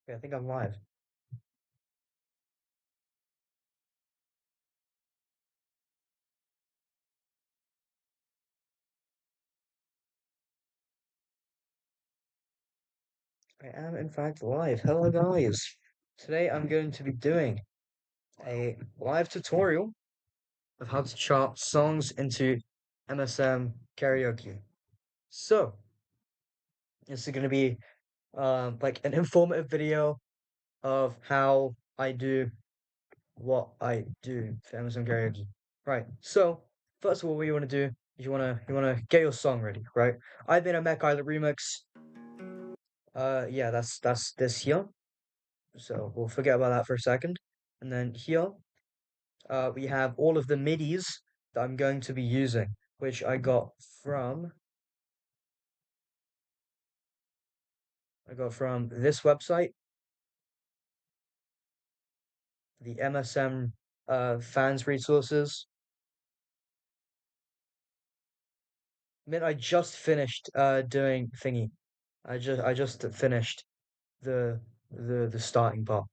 Okay, I think I'm live. I am in fact live. Hello guys. Today I'm going to be doing a live tutorial of how to chart songs into MSM Karaoke. So, this is going to be like an informative video of how I do what I do for MSM Karaoke. Right. So, first of all, what you want to do is you want to get your song ready, right? I've been a Mech Island remix. Yeah, that's this here. So we'll forget about that for a second. And then here, we have all of the MIDIs that I'm going to be using, which I got from this website, the MSM fans resources. I mean, I just finished doing thingy. I just finished the the starting part.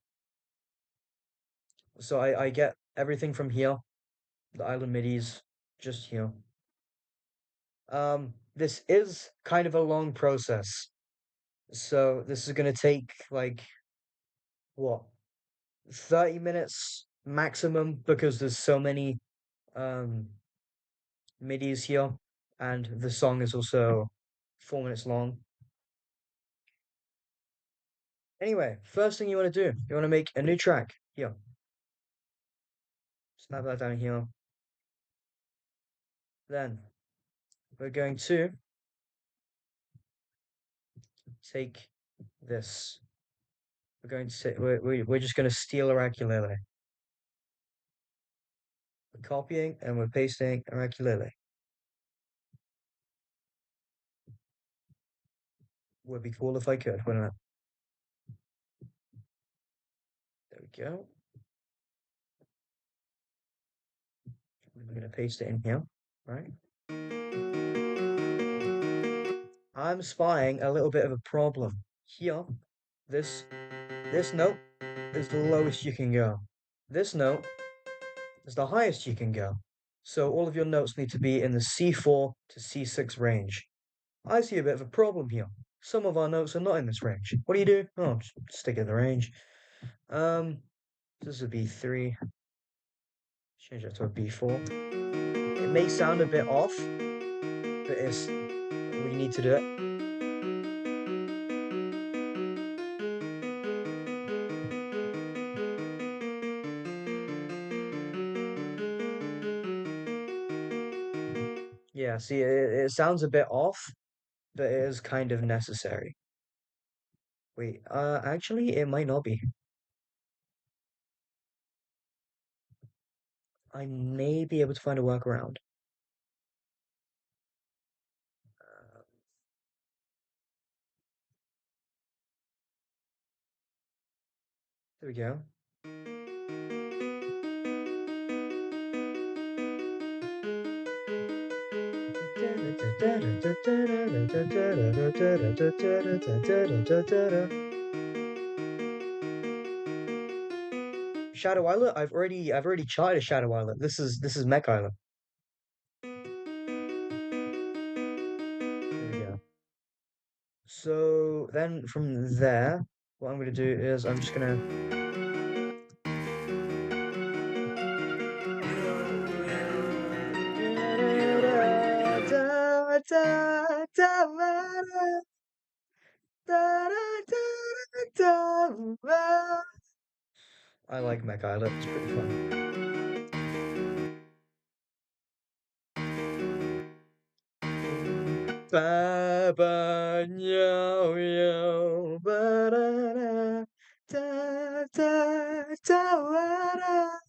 So I get everything from here, the island MIDIs, just here. This is kind of a long process. So this is gonna take like what 30 minutes maximum because there's so many um MIDIs here and the song is also 4 minutes long. Anyway, first thing you want to do, you want to make a new track here. Snap that down here. Then we're going to take this. We're going to say we're just going to steal oracularly. We're copying and we're pasting oracularly. Would be cool if I could, wouldn't it? There we go. We're gonna paste it in here, right? I'm spying a little bit of a problem here. This this note is the lowest you can go. This note is the highest you can go. So all of your notes need to be in the C4 to C6 range. I see a bit of a problem here. Some of our notes are not in this range. What do you do? Oh, just stick it in the range. Um, this is a B3. Change that to a B4. It may sound a bit off, but it's we need to do it. Yeah, see, it sounds a bit off, but it is kind of necessary. Wait, actually, it might not be. I may be able to find a workaround. Uh, there we go. Shadow Islet. I've already charted Shadow Islet. This is Mech Island. There we go. So then from there, what I'm gonna do is I'm just gonna I like Mech Islet. It's pretty fun. Ba ba yo yo ba da da da da da wa, da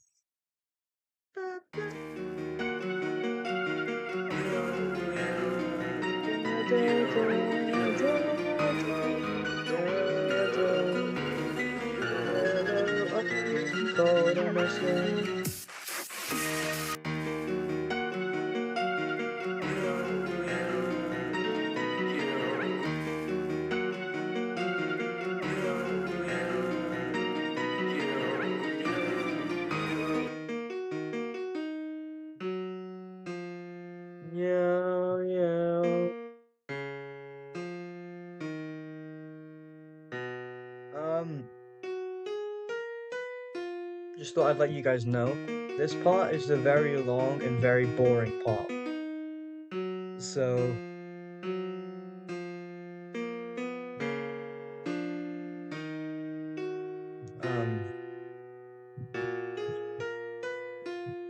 ba ba just thought I'd let you guys know. This part is the very long and very boring part. So, um,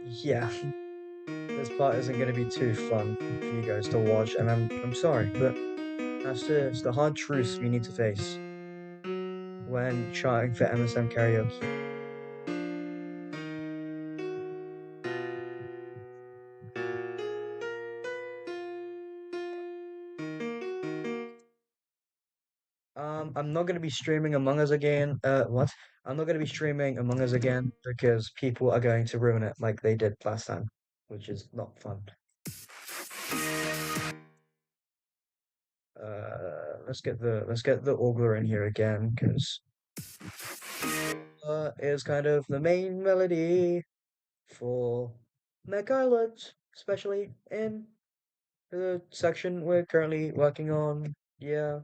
yeah, this part isn't going to be too fun for you guys to watch, and I'm sorry, but it's the hard truths we need to face when trying for MSM Karaoke. I'm not gonna be streaming Among Us again. What? I'm not gonna be streaming Among Us again because people are going to ruin it like they did last time, which is not fun. Let's get the Ogler in here again because is kind of the main melody for Mech Island, especially in the section we're currently working on. Yeah.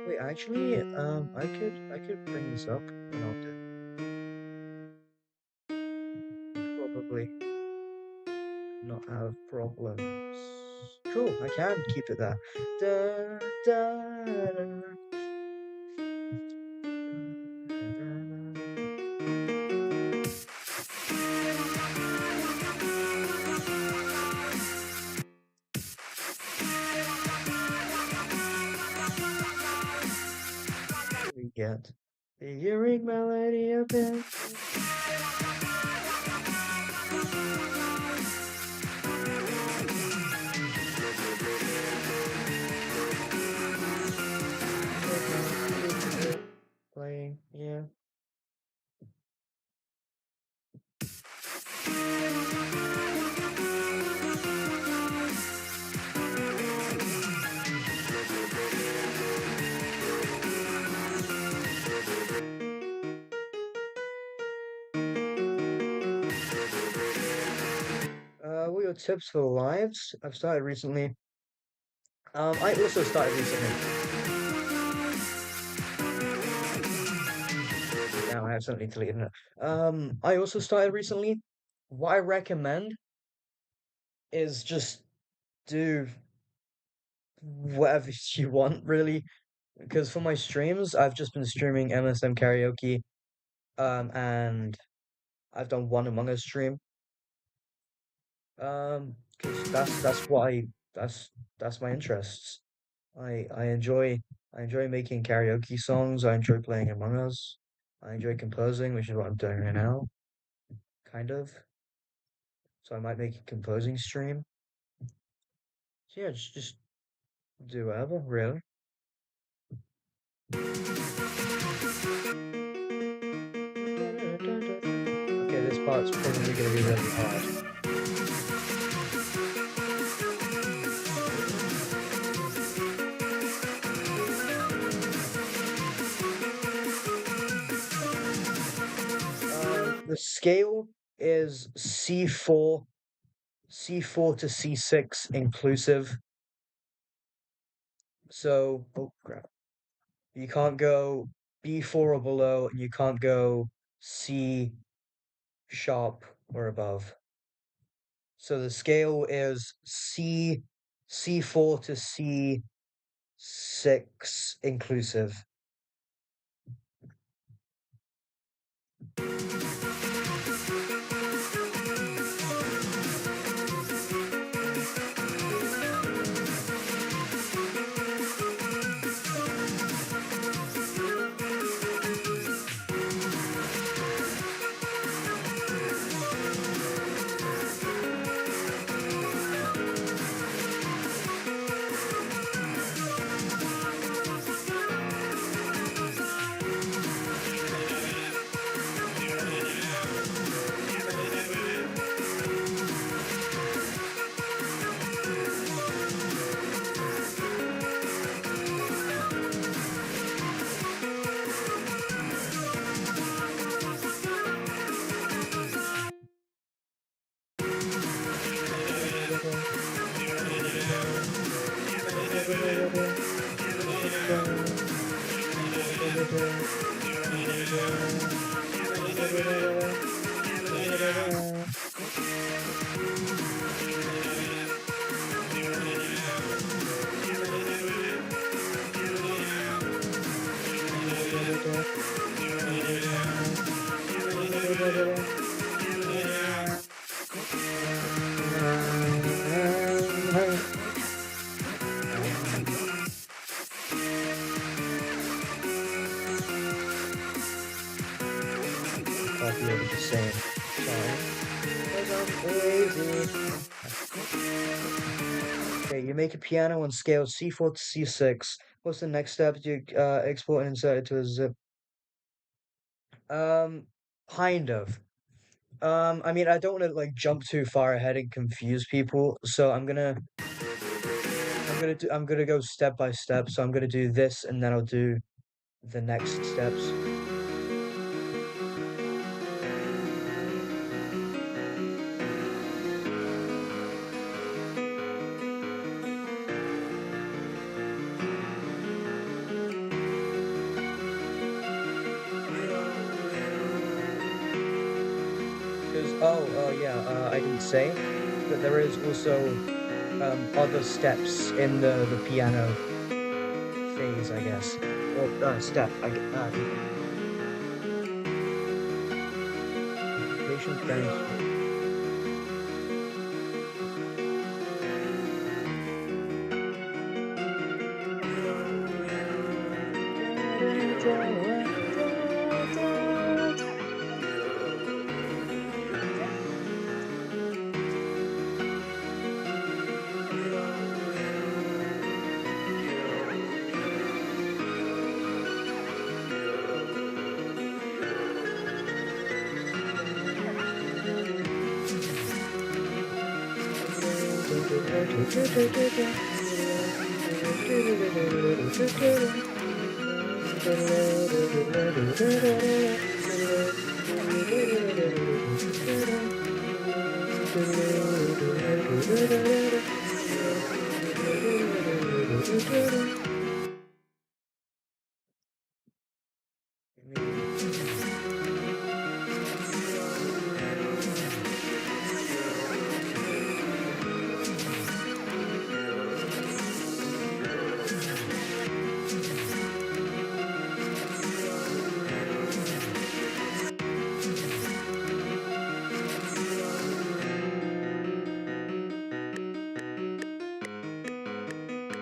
Wait, actually, I could bring this up and I'll do probably not have problems. Cool, I can keep it there. Da, da, da, we get the hearing melody of it. Playing, yeah. What are your tips for lives? I've started recently. I also started recently. Now I accidentally deleted it. I also started recently. What I recommend is just do whatever you want, really. Because for my streams, I've just been streaming MSM Karaoke, and I've done one Among Us stream. 'Cause that's what that's my interests. I enjoy I enjoy making karaoke songs. I enjoy playing Among Us. I enjoy composing, which is what I'm doing right now, kind of. So I might make a composing stream. So yeah, just do whatever, really. Okay, this part's probably gonna be really hard. The scale is C4 to C6 inclusive. So, oh crap. You can't go B4 or below, and you can't go C sharp or above. So the scale is C4 to C6 inclusive. insane. Sorry. Cause I'm lazy. Okay, you make a piano on scale C4 to C6. What's the next step? You export and insert it to a zip. Um, kind of. I mean, I don't want to like jump too far ahead and confuse people, so I'm gonna go step by step. So I'm gonna do this, and then I'll do the next steps. 'Cause oh yeah, I didn't say that there is also other steps in the piano phase, I guess, or step. Patient down. Maybe.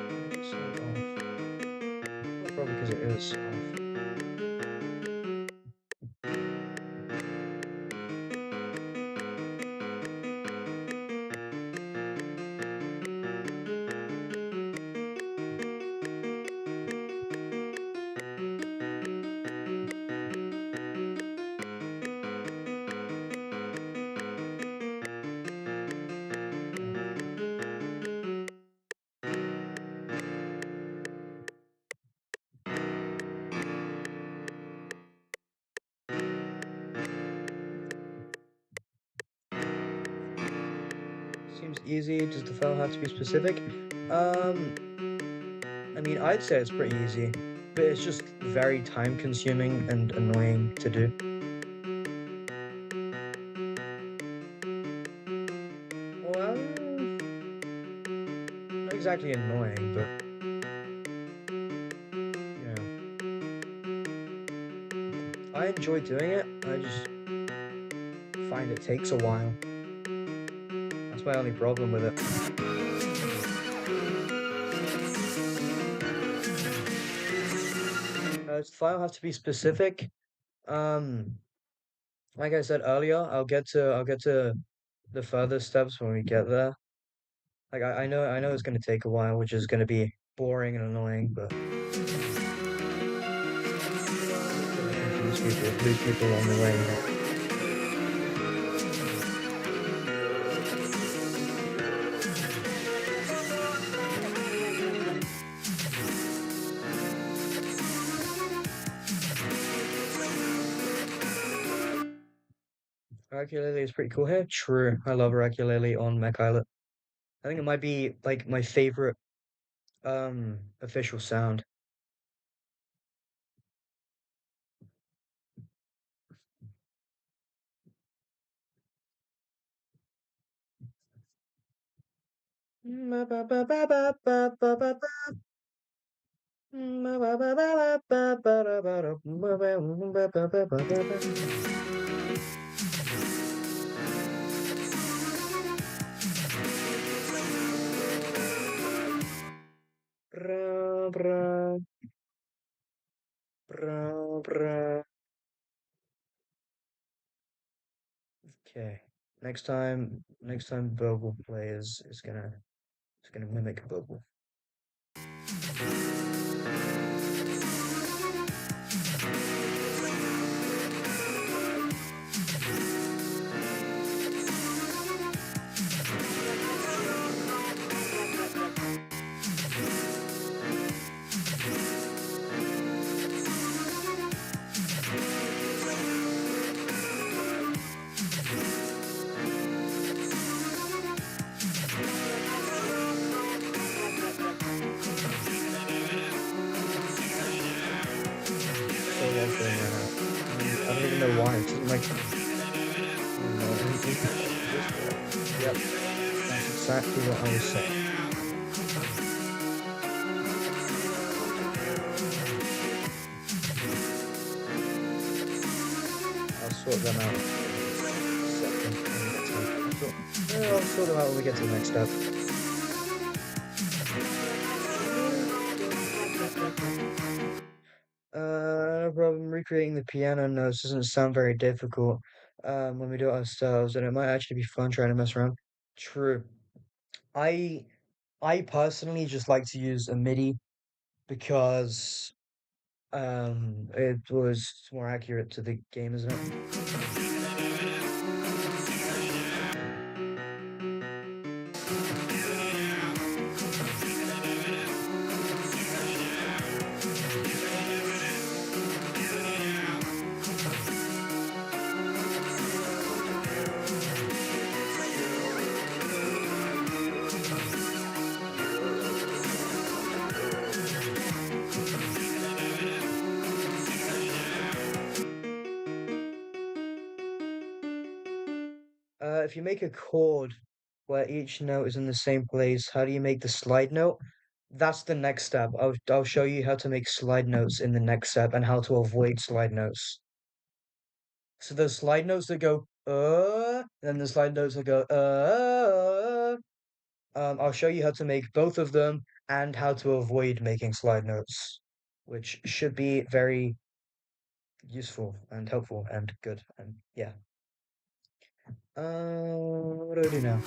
Why is it so off? Well, probably because it is off. Okay. Seems easy. Does the file have to be specific? Um, I mean, I'd say it's pretty easy, but it's just very time consuming and annoying to do. Well, not exactly annoying, but you know, I enjoy doing it. I just find it takes a while. That's my only problem with it. Does the file have to be specific? Um, like I said earlier, I'll get to the further steps when we get there. Like I know it's gonna take a while, which is gonna be boring and annoying, but don't want to confuse people, lose people along the way, you know. Ukulele is pretty cool here. True, I love ukulele on Mech Islet. I think it might be like my favorite official sound. Bra, bra, bra, bra. Okay. Next time Bogle play is gonna mimic Bogle. So long playing that out. I don't even know why. It doesn't like. Oh no, is this what? Yep, that's exactly what I was saying. I'll sort them out in a second when we get to the. I'll sort them out when we get to the next step. No problem. Recreating the piano notes doesn't sound very difficult when we do it ourselves, and it might actually be fun trying to mess around. True. I I personally just like to use a MIDI because it was more accurate to the game, isn't it? If you make a chord where each note is in the same place, how do you make the slide note? That's the next step. I'll show you how to make slide notes in the next step and how to avoid slide notes. So there's slide notes that go and then the slide notes that go I'll show you how to make both of them and how to avoid making slide notes, which should be very useful and helpful and good. And yeah. What do I do now?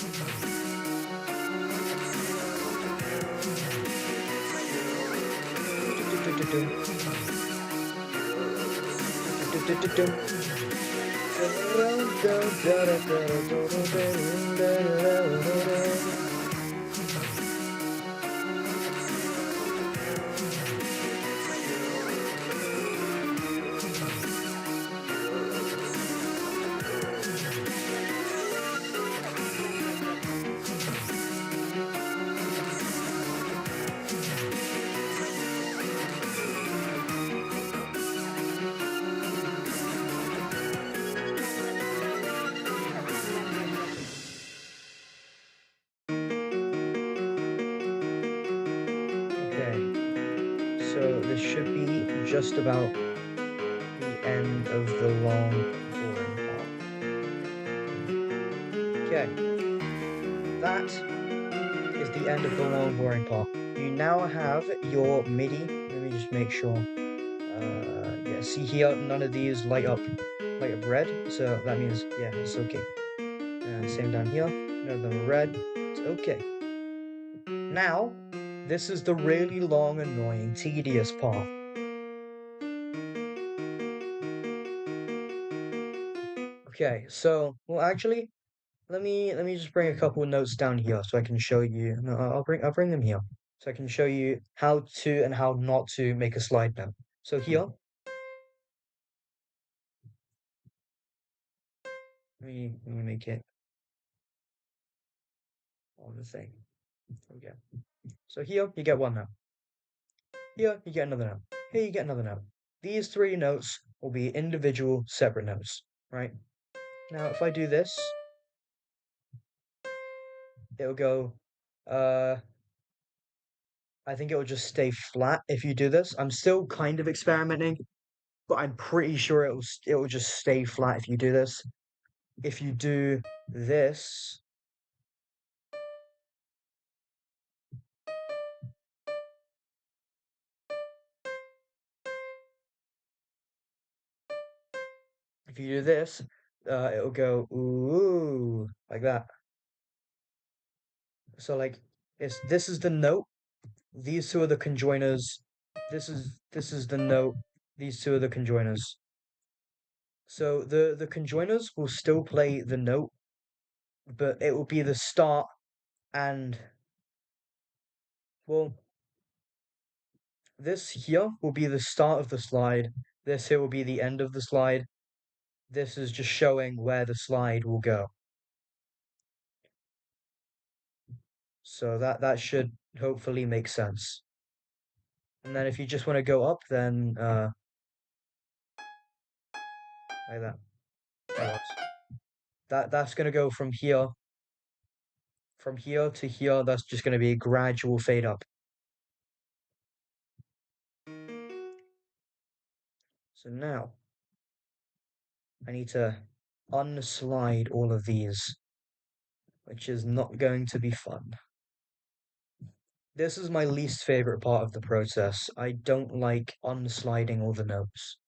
Okay, so this should be just about the end of the long, boring part. Okay, that is the end of the long, boring part. You now have your MIDI. Let me just make sure. Yeah, see here, none of these light up red, so that means, yeah, it's okay. And same down here, none of them are red, it's okay. Now, this is the really long, annoying, tedious part. Okay, so, well, actually, let me just bring a couple of notes down here so I can show you. No, I'll bring them here so I can show you how to and how not to make a slide note. So here, let me make it on the thing. There we go. So here you get one note. Here you get another note. Here you get another note. These three notes will be individual separate notes, right? Now if I do this, it'll go I think it will just stay flat if you do this. I'm still kind of experimenting, but I'm pretty sure it will just stay flat if you do this. If you do this, if you do this, it'll go ooh like that. So like it's this is the note. These two are the conjoiners. This is the note. These two are the conjoiners. So the conjoiners will still play the note, but it will be the start and well, this here will be the start of the slide. This here will be the end of the slide. This is just showing where the slide will go. So that should hopefully make sense. And then if you just want to go up, then like that. That works. That's gonna go from here to here. That's just gonna be a gradual fade up. So now I need to unslide all of these, which is not going to be fun. This is my least favorite part of the process. I don't like unsliding all the notes.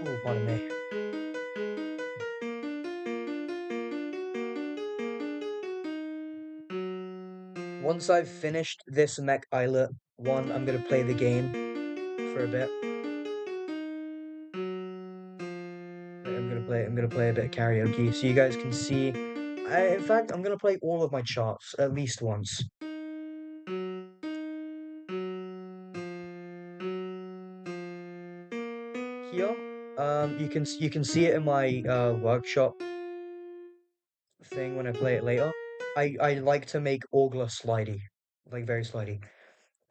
Oh, pardon me. Once I've finished this mech islet one, I'm gonna play the game for a bit. I'm gonna play a bit of karaoke so you guys can see. In fact, I'm gonna play all of my charts at least once. Here, you can see it in my workshop thing when I play it later. I like to make Orgla slidey, like very slidey.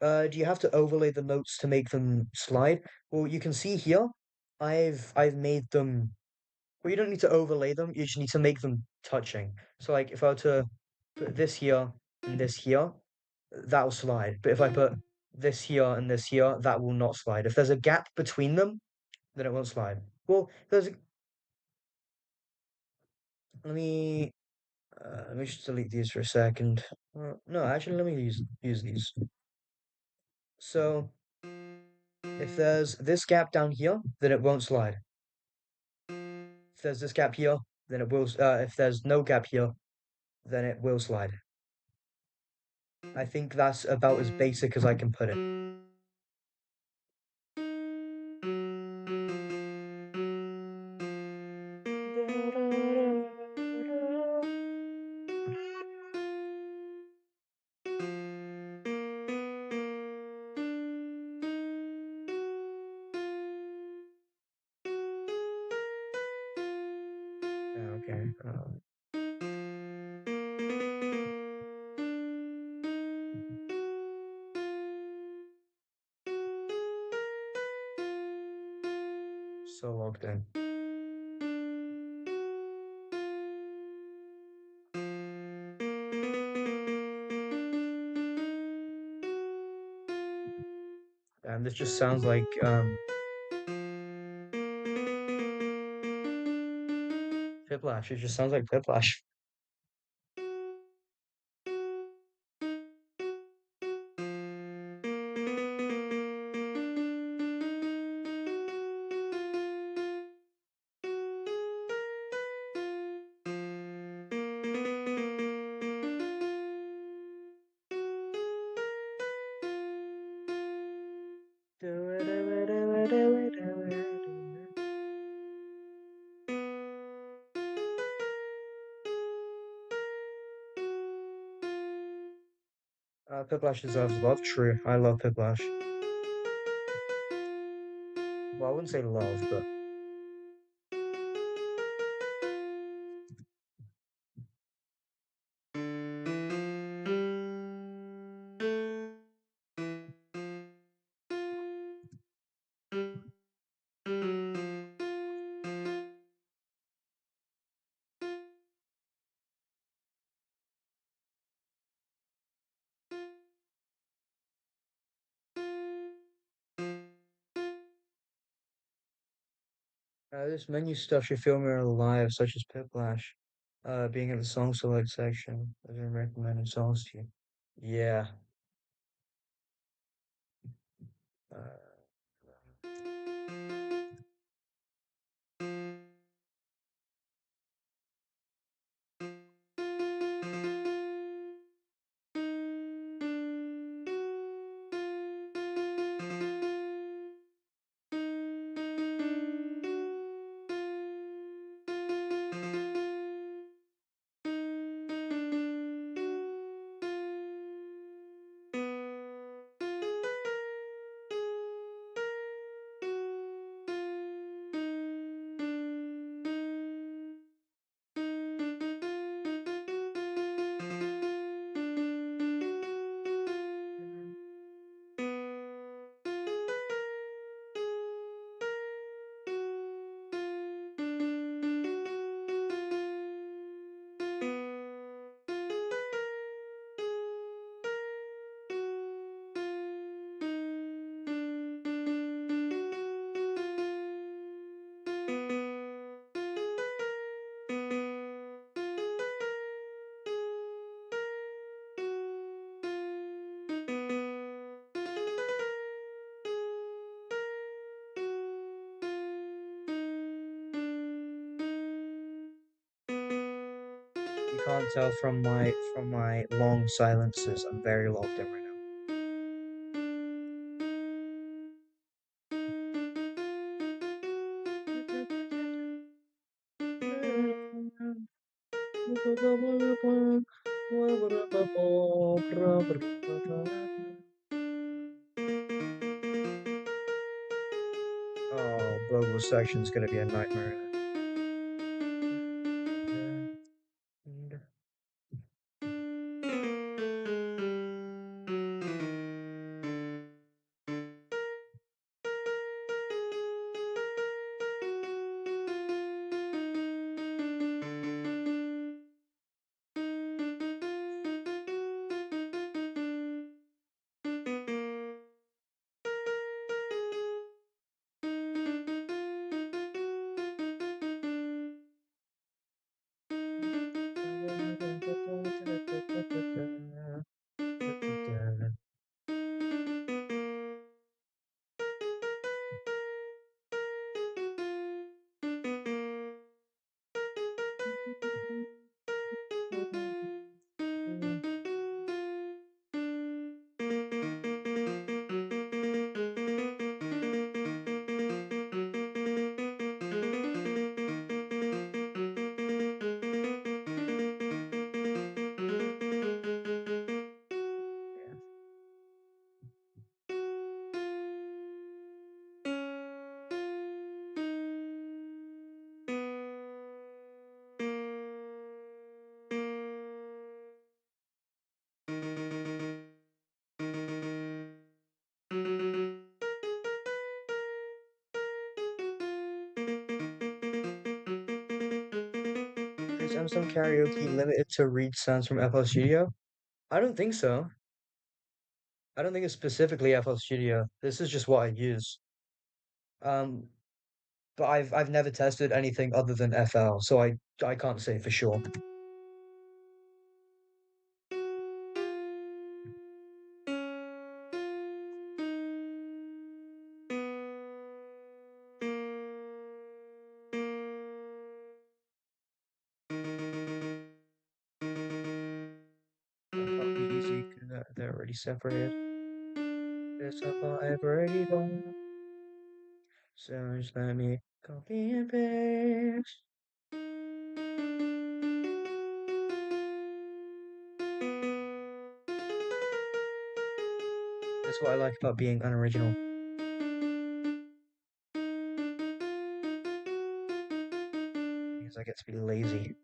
Do you have to overlay the notes to make them slide? Well, you can see here, I've made them. Well, you don't need to overlay them. You just need to make them touching. So like if I were to put this here and this here, that will slide. But if I put this here and this here, that will not slide. If there's a gap between them, then it won't slide. Well, let me just delete these for a second. No, actually, let me use these. So if there's this gap down here, then it won't slide. If there's this gap here, then it will. If there's no gap here, then it will slide. I think that's about as basic as I can put it. Okay. So logged in. And this just sounds like Piplash. It just sounds like Piplash. Piplash deserves love. True. I love Piplash. Well, I wouldn't say love, but this menu stuff should feel more alive, such as Piplash. Being in the song select section, I've been recommended songs to you. Yeah. Uh, you can't tell from my long silences. I'm very locked in right now. Oh, vocal section's gonna be a nightmare. Is MSM Karaoke limited to read sounds from FL Studio? I don't think so. I don't think it's specifically FL Studio. This is just what I use. Um, but I've never tested anything other than FL, so I can't say for sure. That can't be easy because they're already separated. This up I've already done. So just let me copy and paste. That's what I like about being unoriginal. It means I get to be lazy.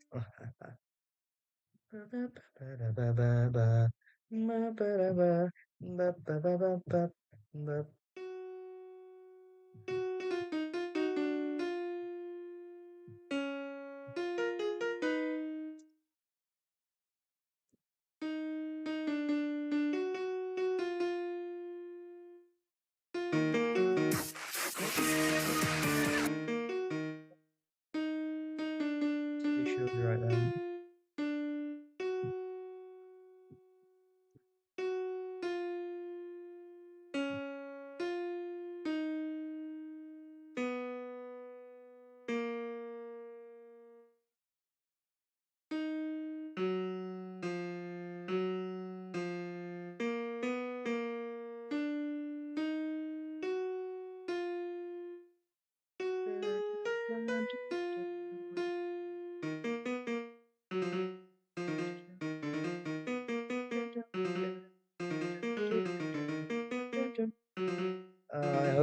It should be right there.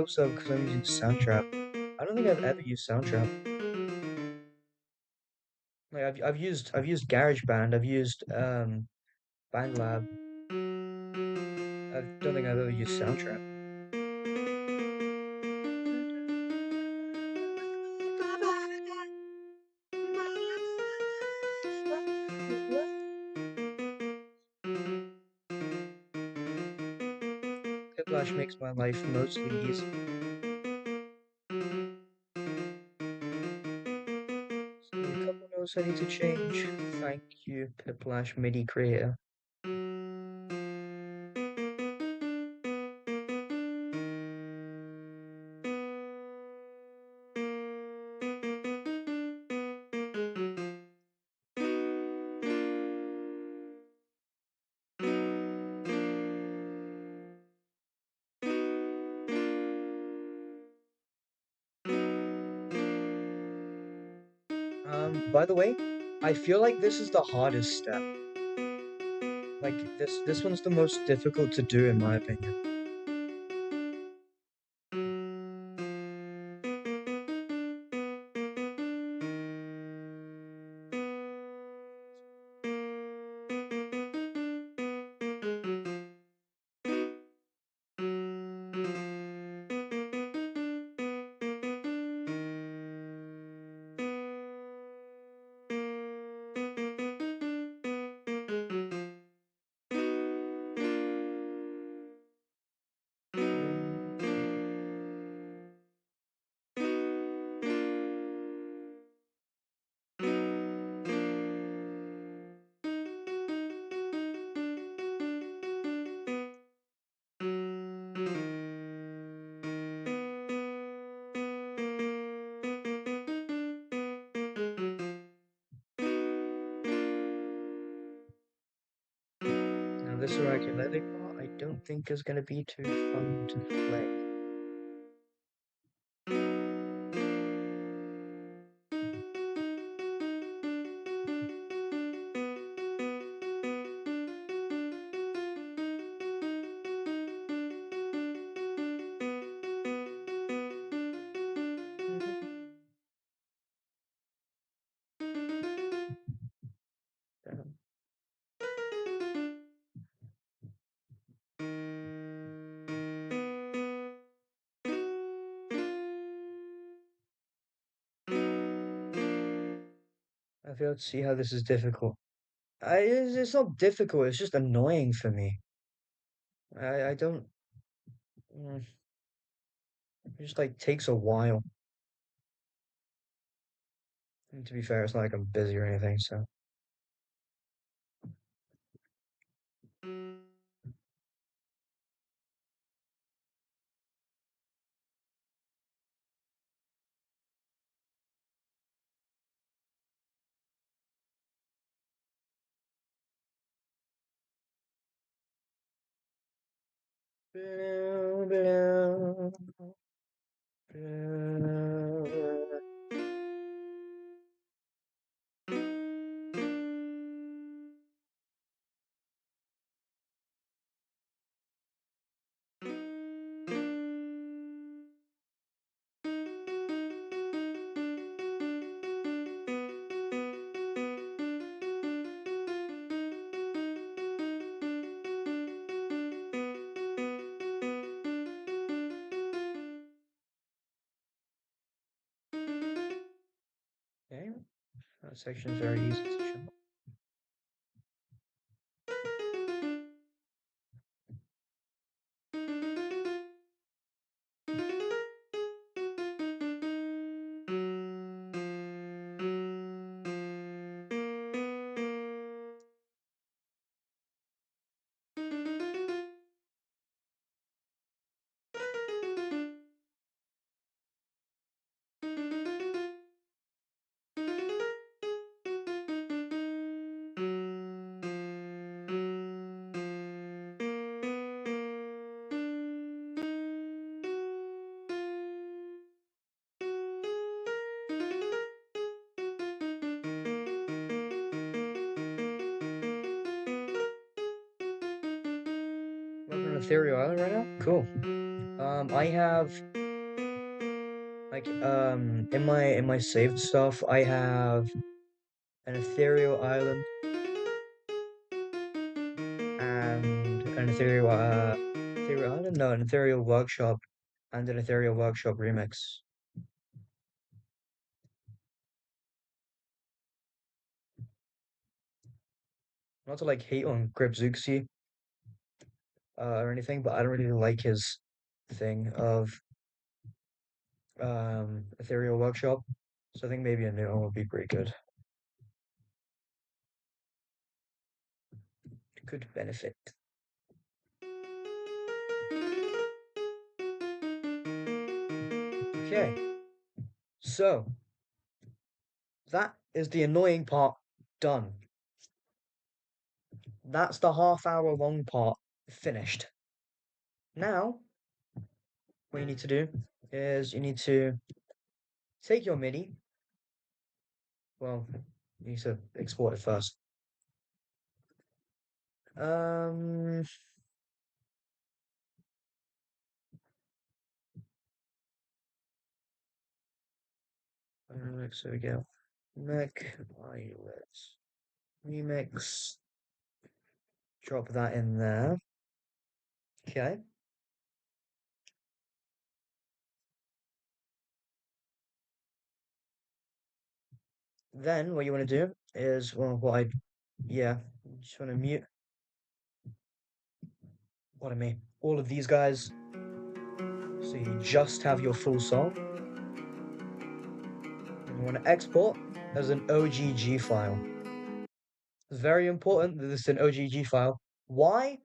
so because I'm using Soundtrap. I don't think I've ever used Soundtrap. Like I've used GarageBand, I've used BandLab. I don't think I've ever used Soundtrap. Whiplash makes my life mostly easy. So a couple notes I need to change. Thank you, Piplash MIDI Creator. By the way, I feel like this is the hardest step. Like this one's the most difficult to do in my opinion. Now this ukulele part I don't think is gonna be too fun to play. I fail to see how this is difficult. It's not difficult, it's just annoying for me. I don't, it just like takes a while. And to be fair, it's not like I'm busy or anything, so. Blue, blue, blue. Okay, that section is very easy to show. ethereal island right now? Cool. I have like in my saved stuff, I have an ethereal island and an ethereal island? No, an ethereal workshop and an ethereal workshop remix. Not to like hate on Gribzuxi or anything, but I don't really like his thing of ethereal workshop. So I think maybe a new one would be pretty good. Could benefit. Okay, so that is the annoying part done. That's the half-hour long part finished. Now, what you need to do is you need to take your MIDI. Well, you need to export it first. Um, remix, there we go. Mac iOS remix. Drop that in there. Okay. Then what you want to do is, well, yeah, you just want to mute, what I mean, all of these guys. So you just have your full song. And you want to export as an OGG file. It's very important that this is an OGG file. Why?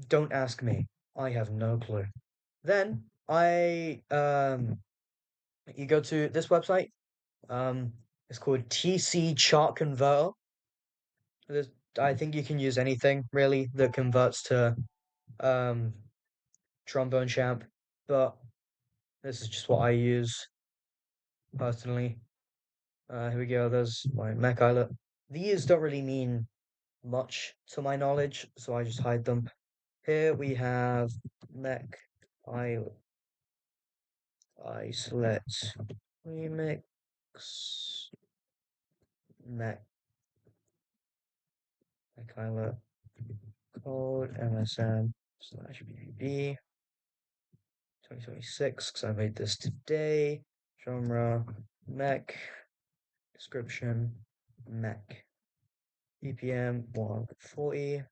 Don't ask me. I have no clue. Then you go to this website. It's called TC Chart Converter. There's, I think you can use anything really that converts to um trombone champ, but this is just what I use personally. Here we go. There's my Mac islet. These don't really mean much to my knowledge, so I just hide them. Here we have Mac islet isolate remix Mac islet code MSM slash BBB 2026 because I made this today. Genre Mac description Mac BPM 140.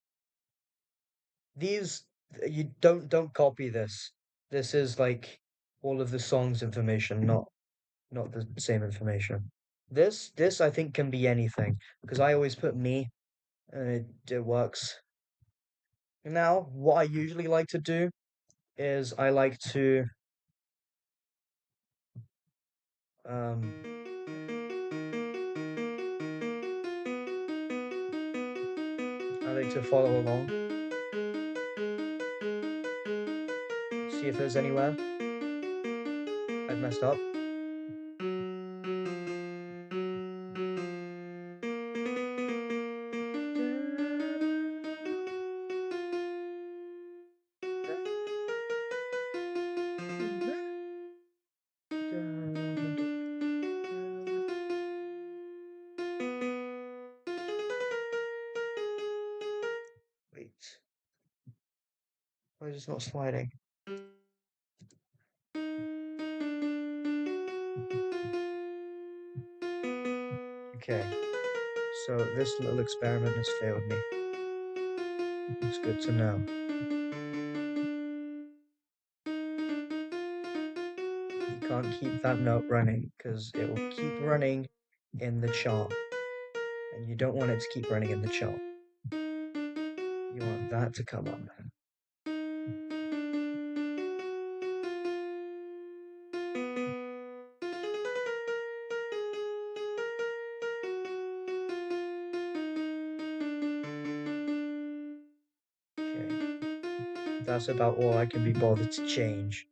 These you don't copy this. This is like all of the songs information, not the same information. This I think can be anything because I always put me and it works. Now, what I usually like to do is um I like to follow along, see if there's anywhere I've messed up. Wait, why is it not sliding? Okay, so this little experiment has failed me. It's good to know. You can't keep that note running because it will keep running in the chart. And you don't want it to keep running in the chart. You want that to come up. Okay, that's about all I can be bothered to change.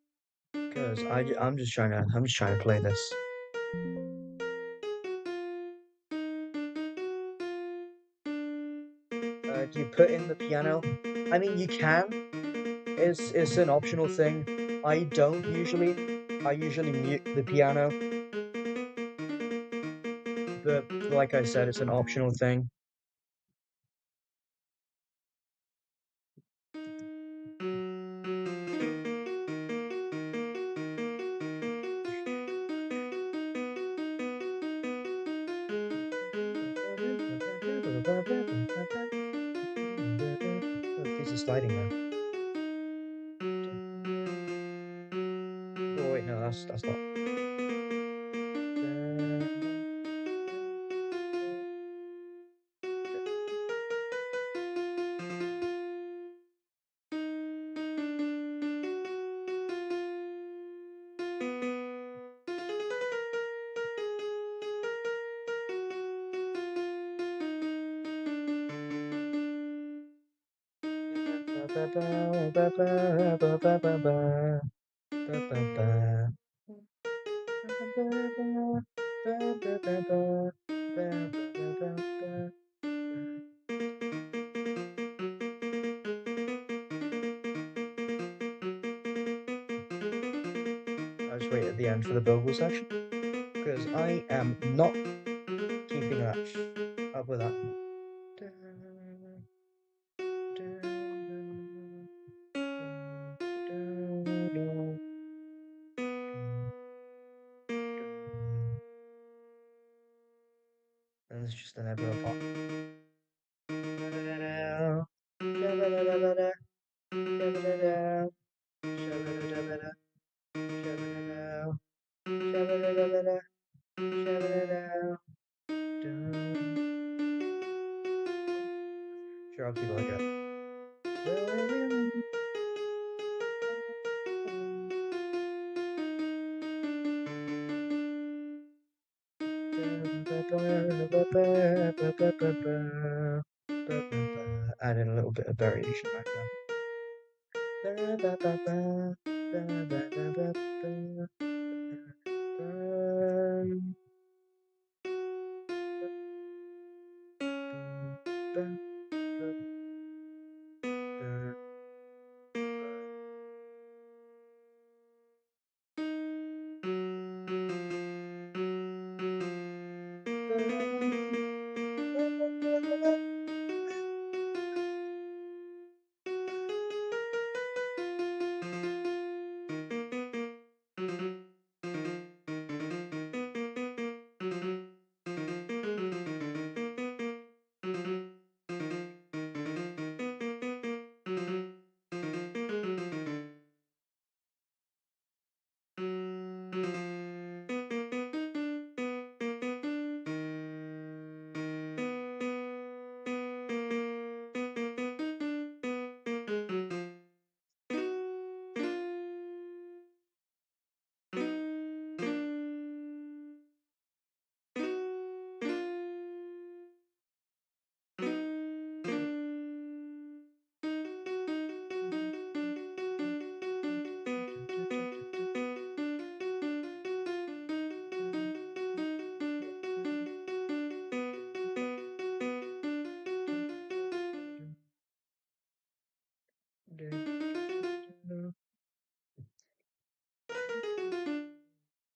Because I'm just trying to play this. Do you put in the piano? I mean, you can. It's an optional thing. I don't usually. I usually mute the piano, but like I said, it's an optional thing. Oh, the keys are sliding now. Oh wait, no, that's not. I just wait at the end for the vocal section because I am not keeping that up with that. And it's just a nebula part. Sure, I'll keep it like that. Add in a little bit of variation right now.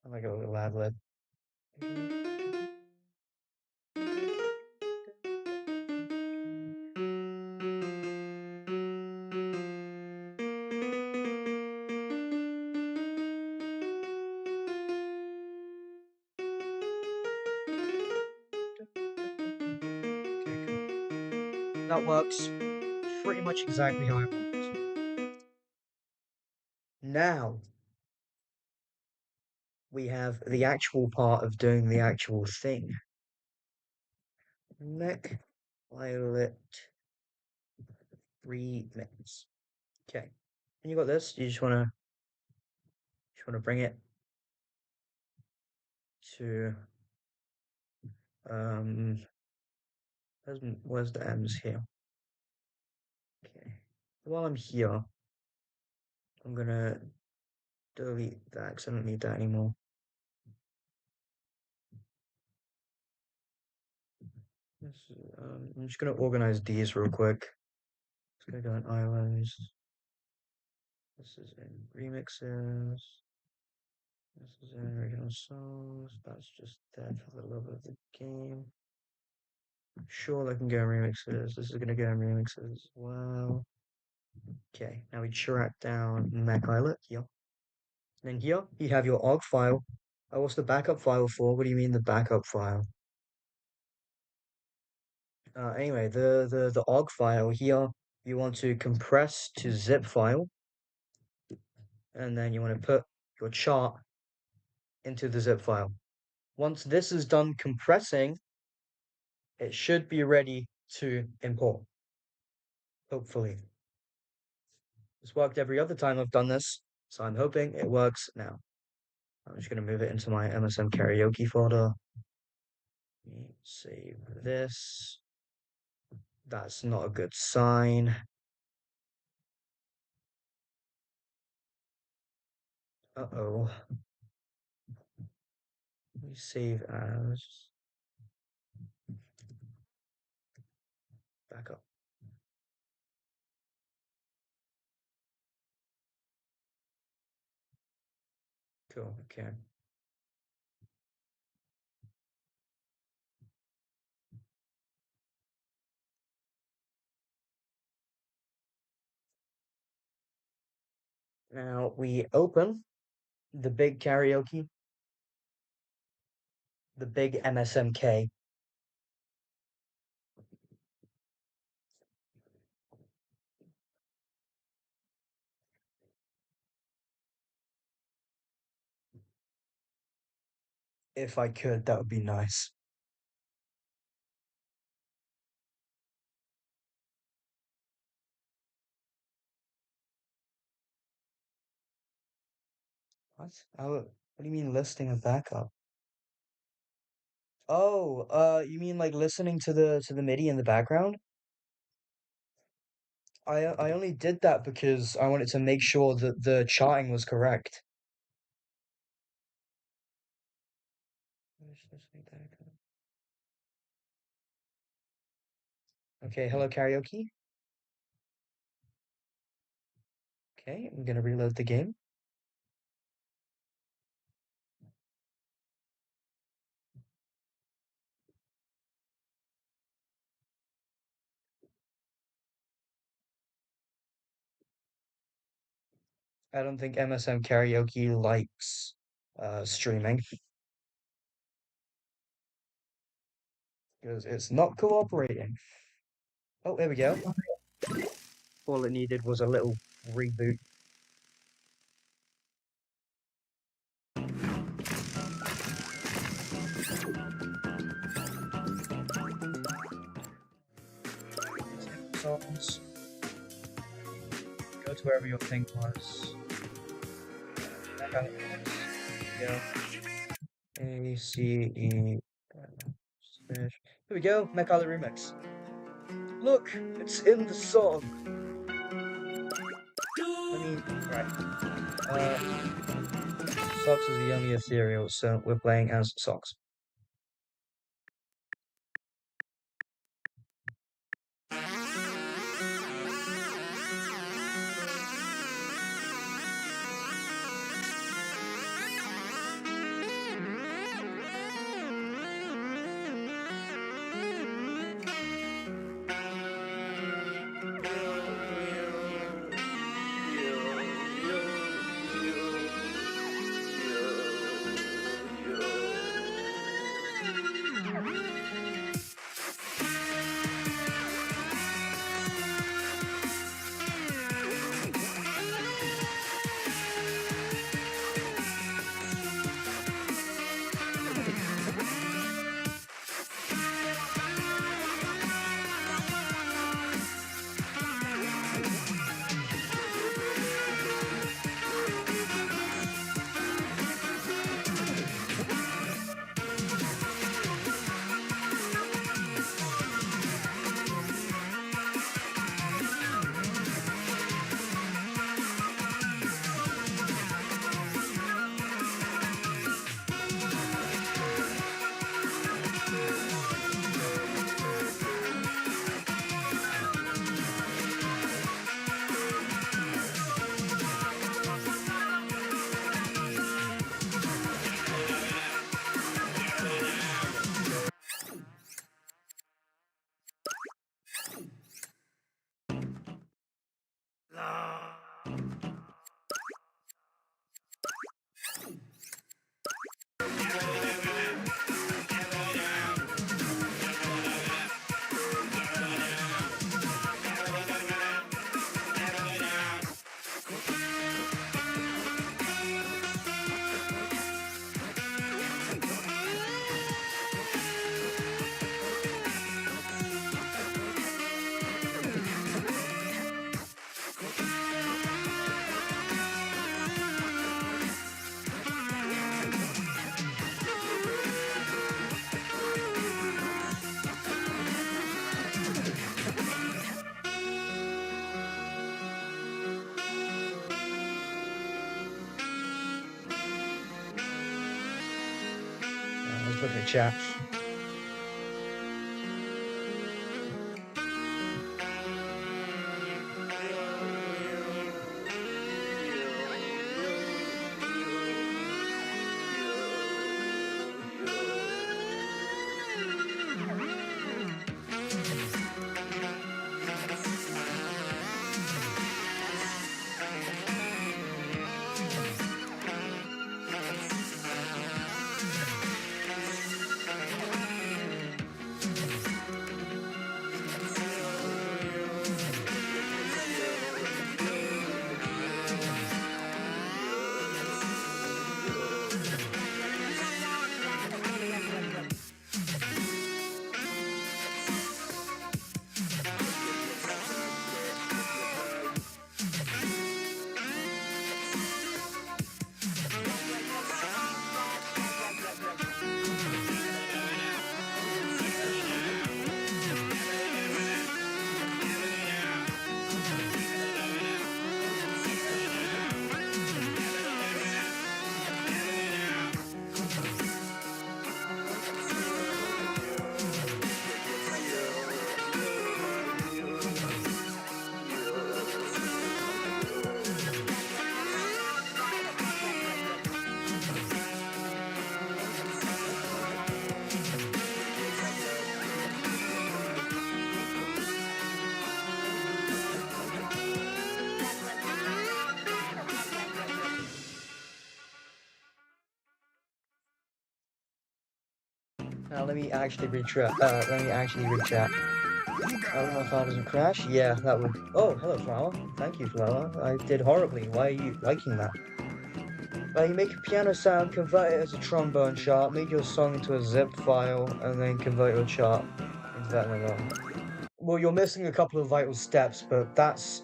I like a little ad lib. Okay, cool. That works pretty much exactly how I want it to. Now we have the actual part of doing the actual thing. Neck violet remix. Okay. And you got this. You just wanna bring it to um where's the M's here? Okay. While I'm here, I'm gonna delete that because I don't need that anymore. I'm just gonna organize these real quick. Just gonna go on islands. This is in remixes. This is in original songs. That's just there for the love of the game. Sure, they can go in remixes. This is going to go in remixes as well. Okay, now we track down Mac Islet here. Then here you have your OGG file. Oh, what's the backup file for? What do you mean the backup file? Anyway, the OGG file here, you want to compress to zip file, and then you want to put your chart into the zip file. Once this is done compressing, it should be ready to import. Hopefully. It's worked every other time I've done this, so I'm hoping it works now. I'm just going to move it into my MSM Karaoke folder. Save this. That's not a good sign. Uh-oh. Let me save as backup. Cool, okay. Now we open the big karaoke, the big MSMK. If I could, that would be nice. What? What do you mean listing a backup? Oh, you mean like listening to the MIDI in the background? I only did that because I wanted to make sure that the charting was correct. Okay, hello karaoke. Okay, I'm gonna reload the game. I don't think MSM Karaoke likes streaming because it's not cooperating. Oh, there we go. All it needed was a little reboot. Songs. Go to wherever your thing was. Yeah. A C E. Here we go. Mekala remix. Look, it's in the song. I mean, right. Socks is the only ethereal, so we're playing as Socks. looking at chat. Now let me actually retract. Let me actually rechat. I hope my file doesn't crash. Yeah, that would. Oh, hello, Flower. Thank you, Flower. I did horribly. Why are you liking that? You make a piano sound, convert it as a trombone chart, make your song into a zip file, and then convert your chart into that and that. Well, you're missing a couple of vital steps, but that's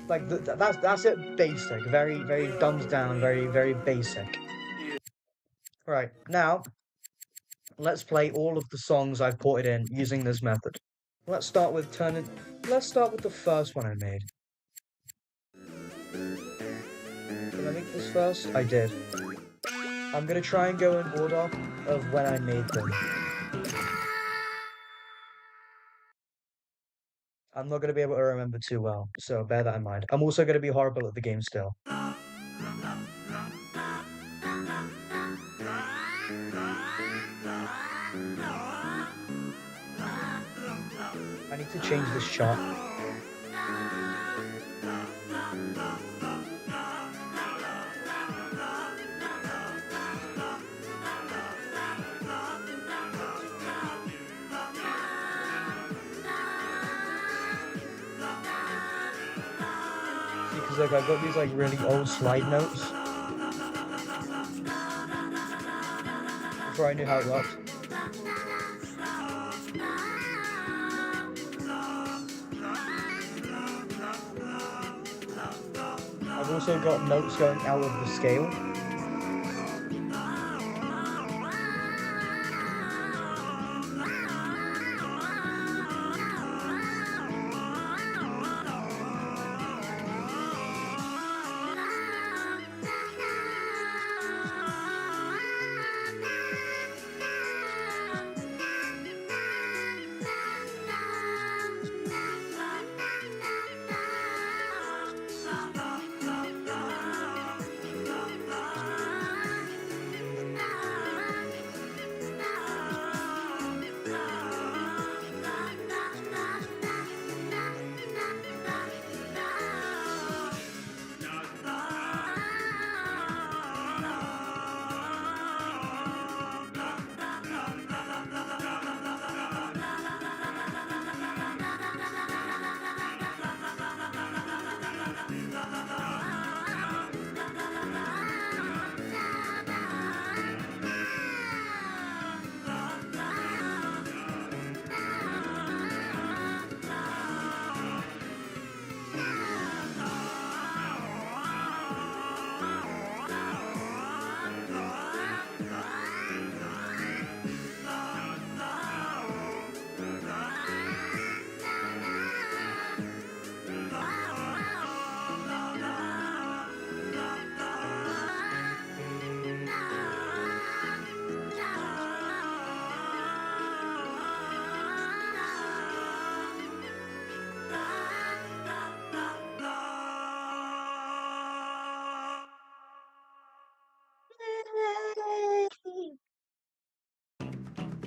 like that's it. Basic, very dumbed down, very basic. Right now, let's play all of the songs I've ported in using this method. Let's start with turning. Let's start with the first one I made. Did I make this first? I did. I'm gonna try and go in order of when I made them. I'm not gonna be able to remember too well, so bear that in mind. I'm also gonna be horrible at the game still. I need to change this chart. Because like I've got these like really old slide notes before I knew how it worked. I've also got notes going out of the scale.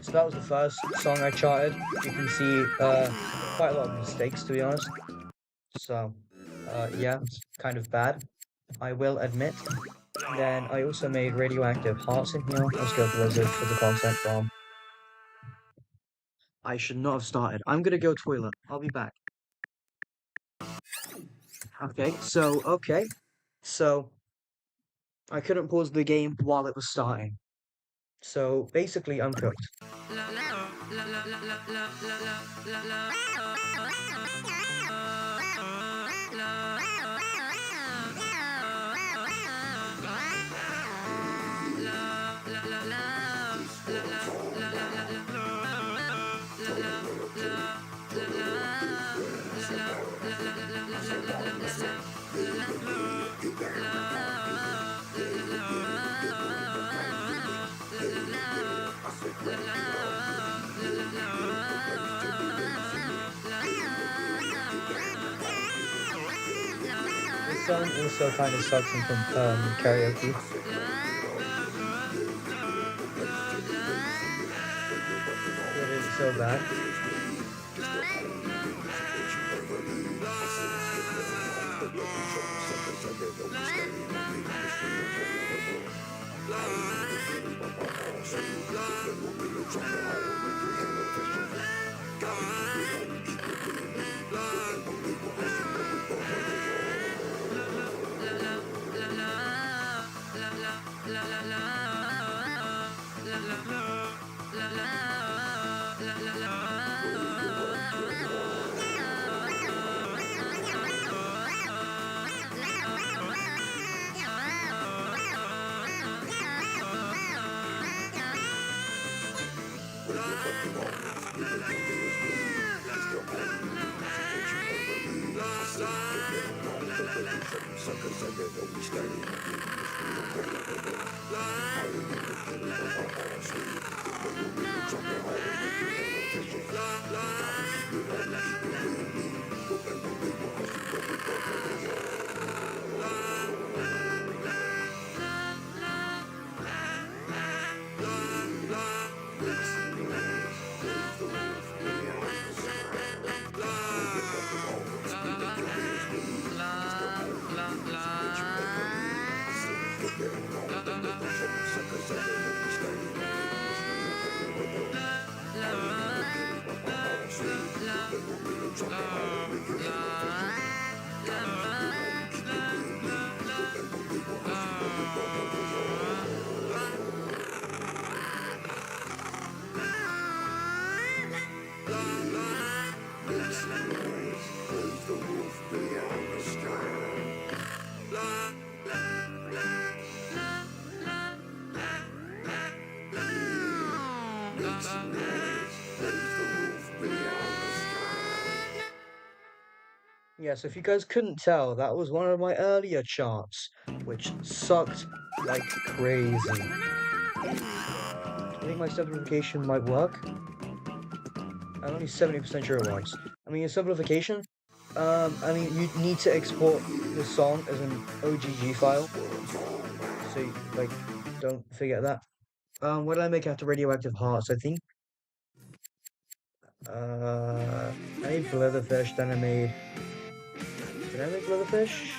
So that was the first song I charted. You can see quite a lot of mistakes, to be honest. So yeah, it's kind of bad, I will admit. Then I also made radioactive hearts in here. Let's go Blizzard for the content bomb. I should not have started. I'm gonna go toilet. I'll be back. Okay. So I couldn't pause the game while it was starting. So basically I'm cooked. This song also kind of sucks in karaoke. It is so bad. Yes, if you guys couldn't tell, that was one of my earlier charts, which sucked like crazy. I think my simplification might work. I'm only 70% sure it works. I mean, a simplification, I mean, you need to export the song as an OGG file, so like, don't forget that. What did I make after Radioactive Hearts? I think, I made Leatherfish, then I made, did I make Leatherfish?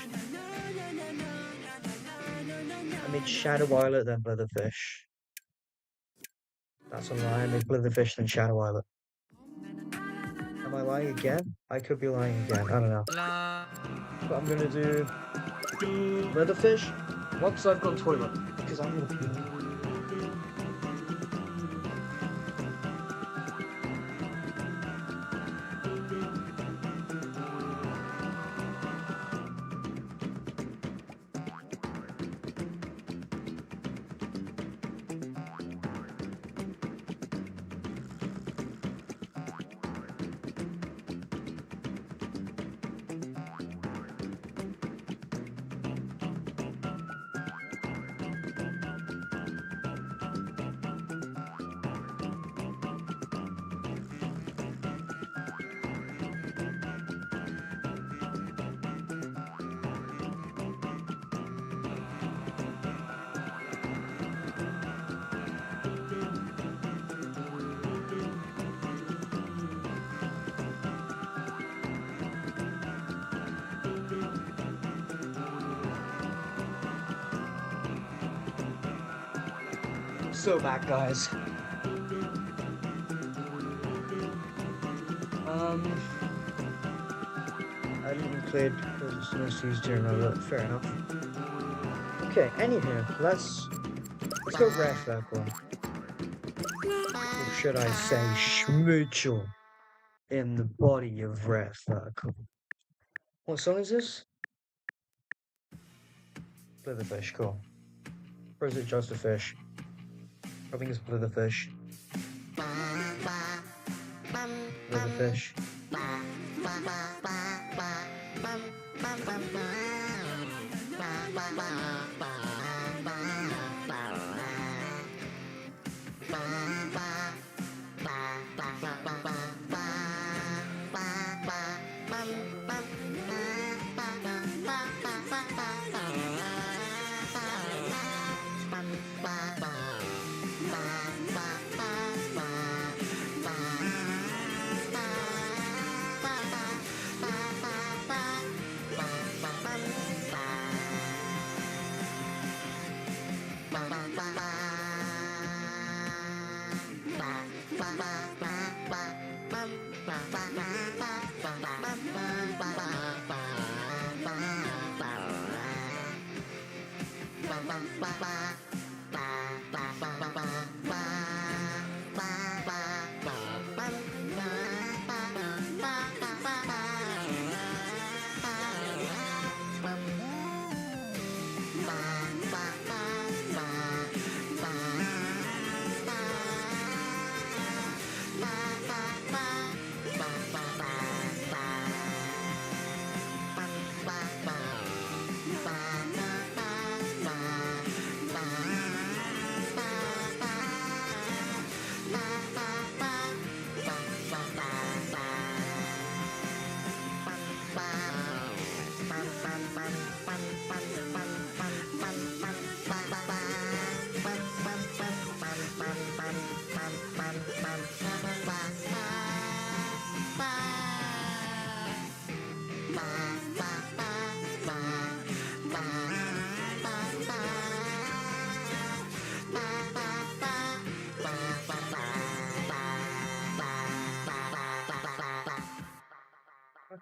I made Shadow Violet, then Leatherfish. That's a lie, I made Leatherfish, then Shadow Violet. Am I lying again? I could be lying again, I don't know. But I'm gonna do Leatherfish once I've gone toilet, because I'm gonna pee. so bad, guys. I didn't include the used during my work. Fair enough. Okay, anywho, let's go rare circle. Or should I say schmoochel in the body of rare circle? What song is this? Play the fish, cool. Or is it just a fish? I think it's play the fish. Play the fish.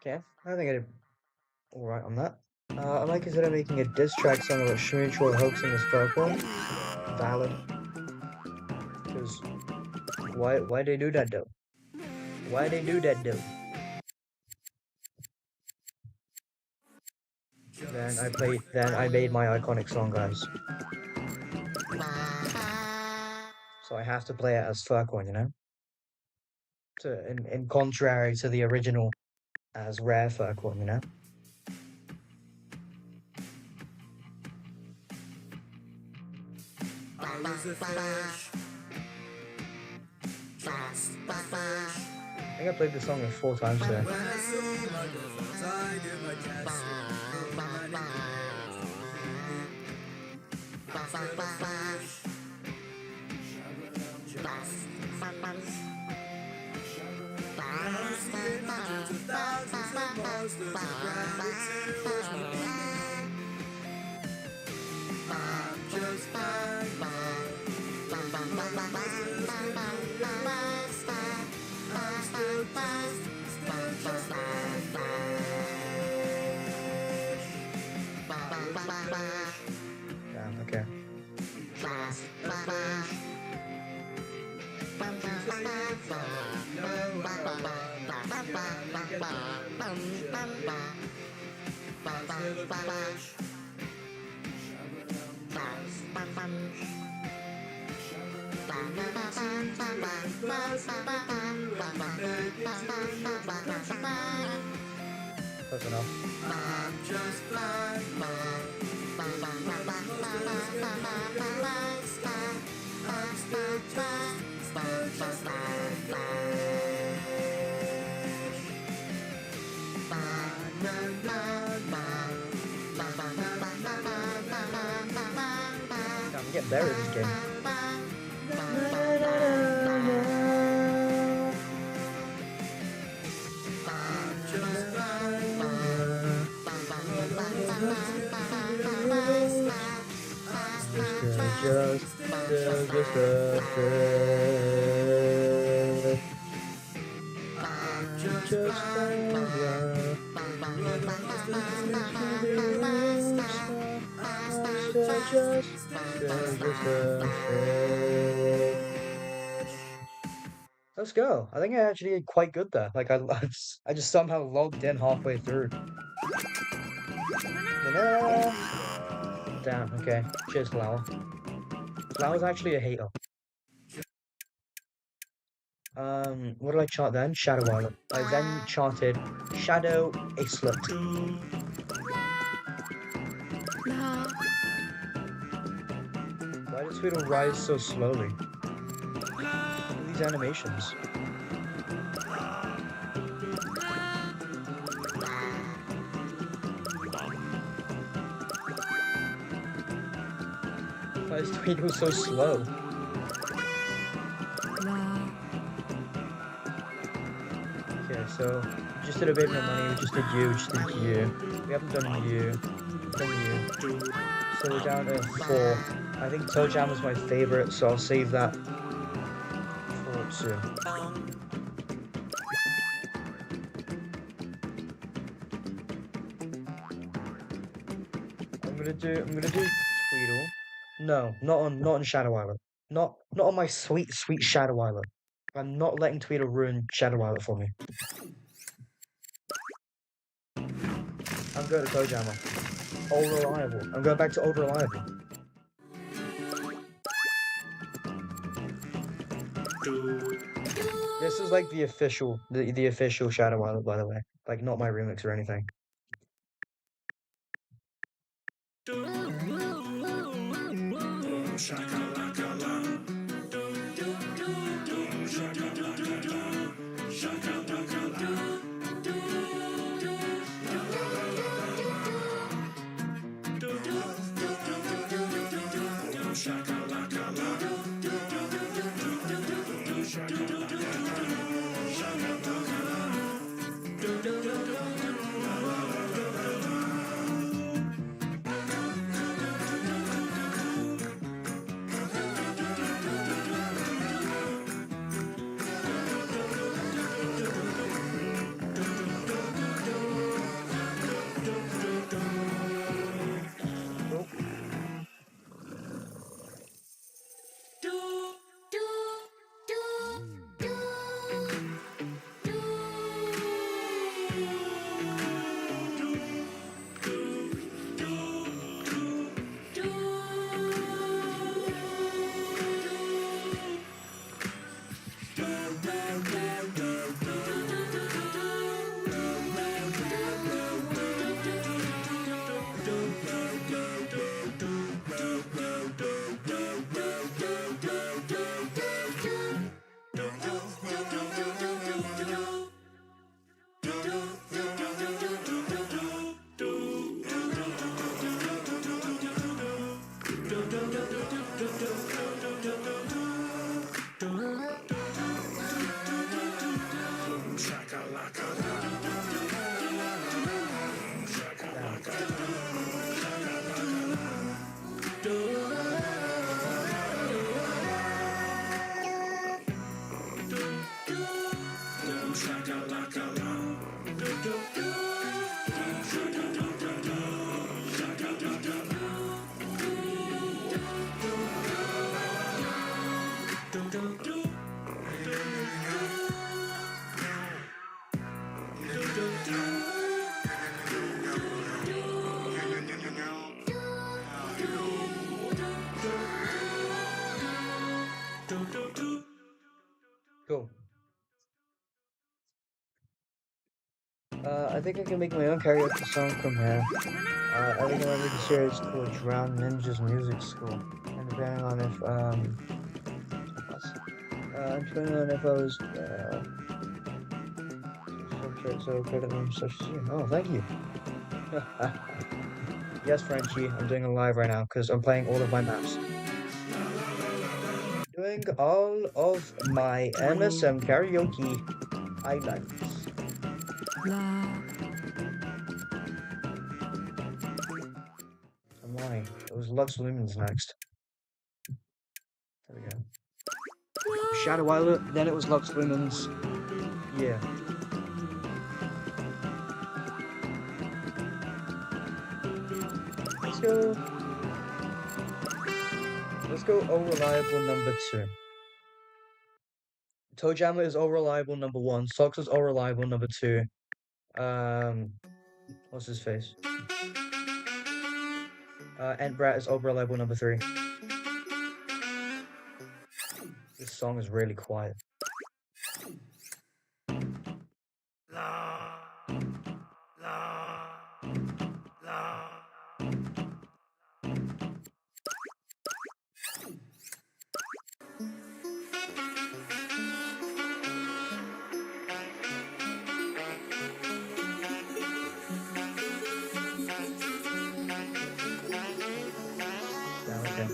Okay, I think I did alright on that. I might consider making a diss track song about Shmoochle hoaxing his folklore. Valid. Because why they do that though? Why they do that though? Then I made my iconic song, guys. So I have to play it as Furcorn, you know? In contrary to the original as Rare Furcorn, you know? I was a fish. Just a fish. I think I played this song 4 times today. When I saw my girlfriend's eye in my chest, just a fish. I'm seeing hundreds of thousands of monsters around it. I'm just fine. I'm still just Damn, okay. Close enough. I'm just fine. I'm still just I'm getting better at this game. Just just a fish. I'm I'm just just fine. fine, yeah. You're the monster Seems to to be be a a rock rock star. star. I'm I'm still still just, still just a fish. Let's go. I think I actually did quite good there. Like I just somehow logged in halfway through. Banana. Damn. Okay. Cheers, Flower. Flower's actually a hater. What did I chant then? Shadow Island. I then chanted Shadow Islet. Why does Tweedle rise so slowly? What are these animations? Why is Tweedle so slow? Okay, so we just did a Baby No Money, we just did you, we just did you. We haven't done you, done you. So we're down to four. I think Toe Jam was my favorite, so I'll save that for soon. I'm gonna do Tweedle. No, not on Shadow Island. Not on my sweet Shadow Island. I'm not letting Tweedle ruin Shadow Island for me. I'm going to Toe Jammer. Old Reliable. I'm going back to Old Reliable. This is like the official Shadow Island, by the way. Like not my remix or anything. Cool. Damn. Cool. I think I can make my own karaoke song from here. I think I might make a series called Drown Ninjas Music School. And depending on if depending on if I was so good at them such as you. Oh, thank you. Yes, Frenchie, I'm doing it live right now because I'm playing all of my maps. Doing all of my MSM Karaoke highlights. I'm lying. It was Lux Lumens next. There we go. Shadow Islet, then it was Lux Women's. Yeah. Let's go. Let's go Oh Reliable number 2. Toe Jammer is Oh Reliable number 1. Socks is Oh Reliable number 2. What's his face? Entbrat is Oh Reliable number 3. This song is really quiet. Yeah, okay.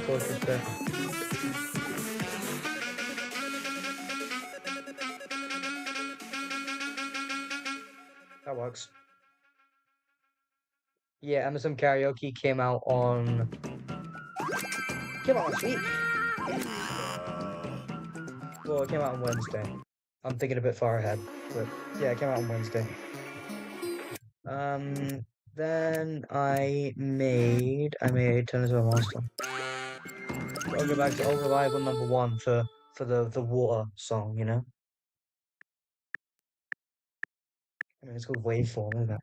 Closer to that works. Yeah, MSM Karaoke came out last week. Well, it came out on Wednesday. I'm thinking a bit far ahead, but yeah, it came out on Wednesday. Then I made Turn Into a Monster. I'll go back to Oh Reliable number 1 for the water song, you know? I mean, it's called Waveform, isn't it?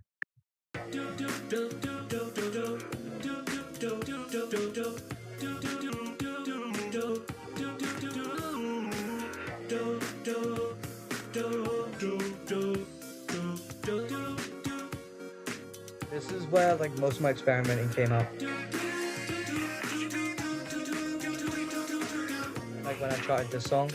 This is where like most of my experimenting came out. Like when I tried this song.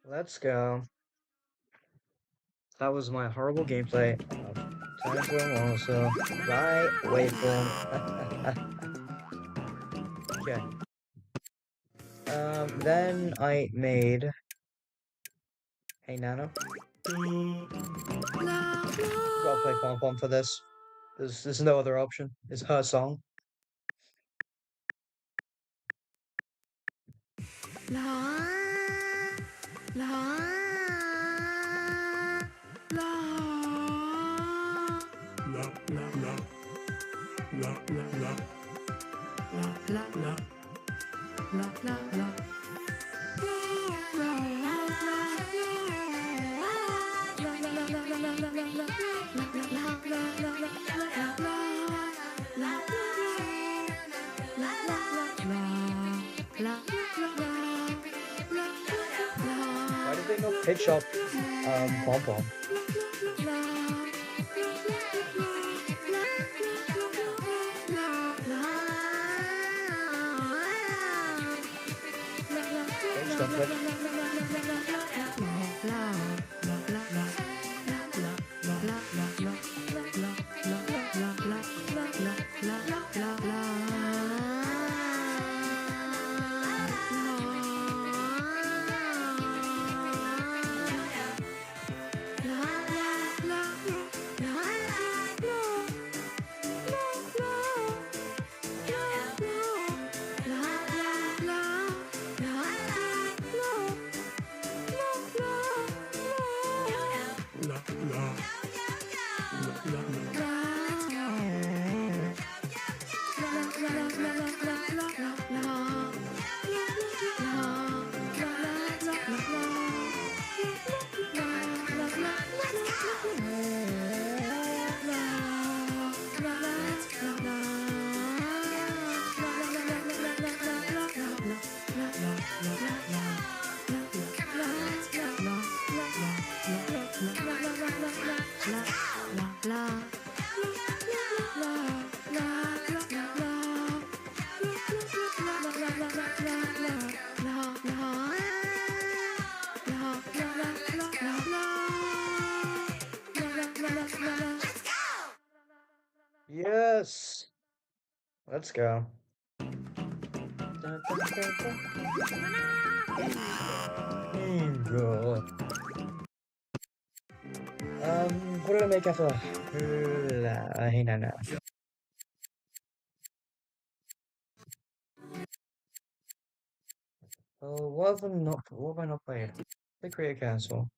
Let's go. That was my horrible gameplay of Time Zone also. Right waveform. Okay. Then I made Hey Nano. Gotta play Pom Pom for this. There's no other option. It's her song. Why did they not pitch up Pom Pom? Pitch don't pitch. Yes. Let's go. God. What did I make after? Hey Nano. Oh, what have I not played? The Create Castle.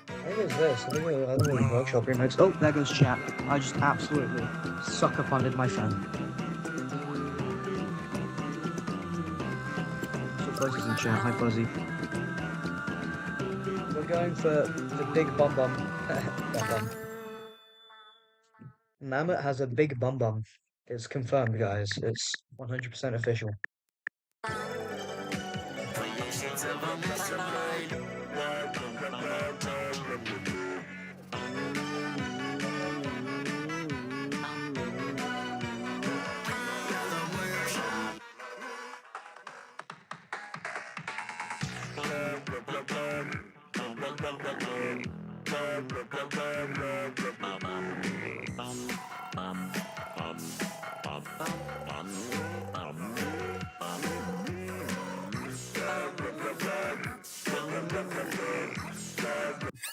I think it was this. I think it was Workshop Remix. Oh, there goes chat. I just absolutely sucker funded my friend. So Fuzzy's in chat. Hi Fuzzy. We're going for the big bum bum. Bum bum. Mammoth has a big bum bum. It's confirmed, guys. It's 100% official.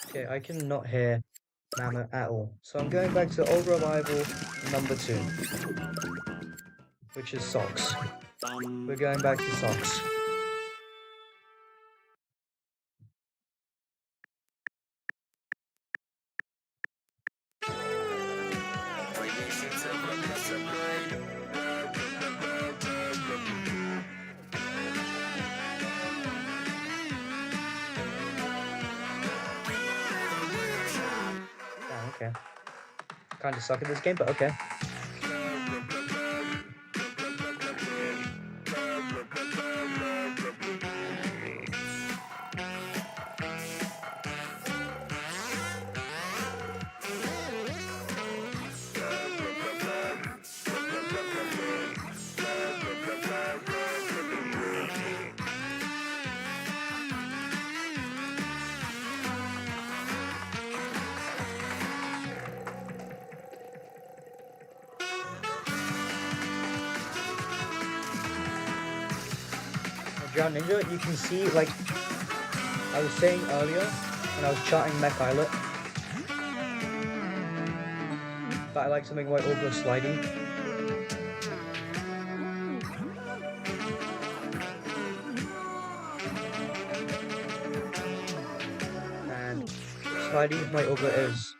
Okay, I cannot hear Mammoth at all. So I'm going back to old revival number 2, which is Socks. We're going back to Socks. Oh, okay. Kind of suck at this game, but okay. Drown Ninja, you can see, like I was saying earlier, when I was chatting Mech Islet, that I like something like over slidey. And slidey, my over is.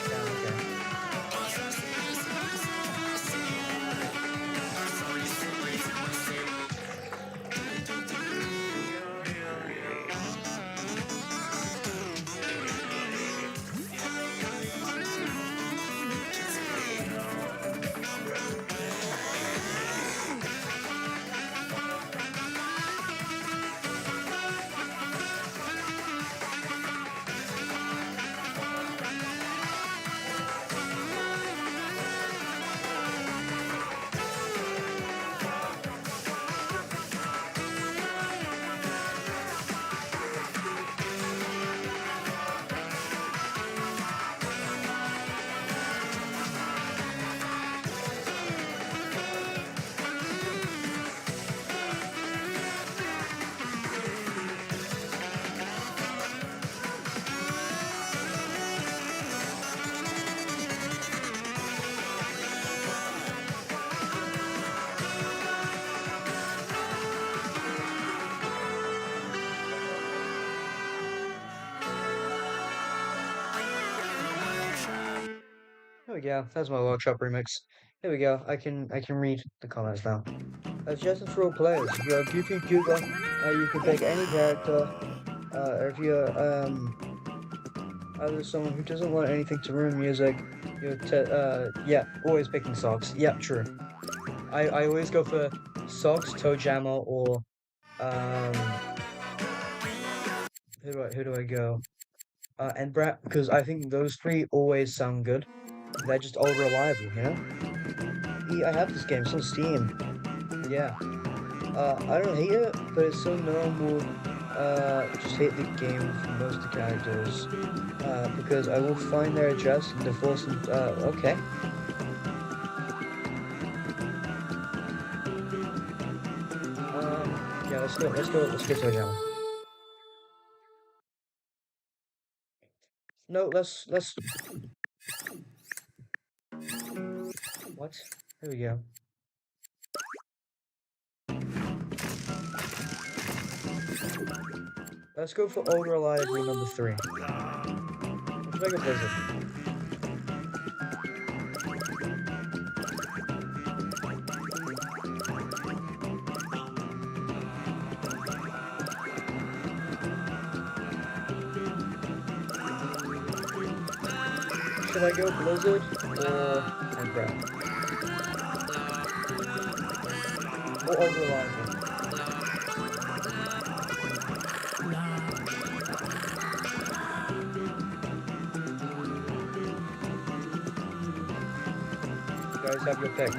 Damn, okay. Here we go. That's my workshop remix. Here we go. I can read the comments now. Suggestions for all players. If you're a goofy goober, you can pick any character. If you're either someone who doesn't want anything to ruin music, yeah, always picking socks. Yep, true. I always go for socks, toe jammer, or um who do I go? And Brett, because I think those three always sound good. They're just all reliable, you know? I have this game, it's on Steam. Yeah. I don't hate it, but it's so normal. Just hate the game for most of the characters. Because I will find their address and divorce them. Okay. Yeah, let's go to a jam. No, let's. What? There we go. Let's go for Old Reliable number 3. Let's make a blizzard. Should I go Blizzard or Minecraft? Or Old Reliable? You guys have your pick.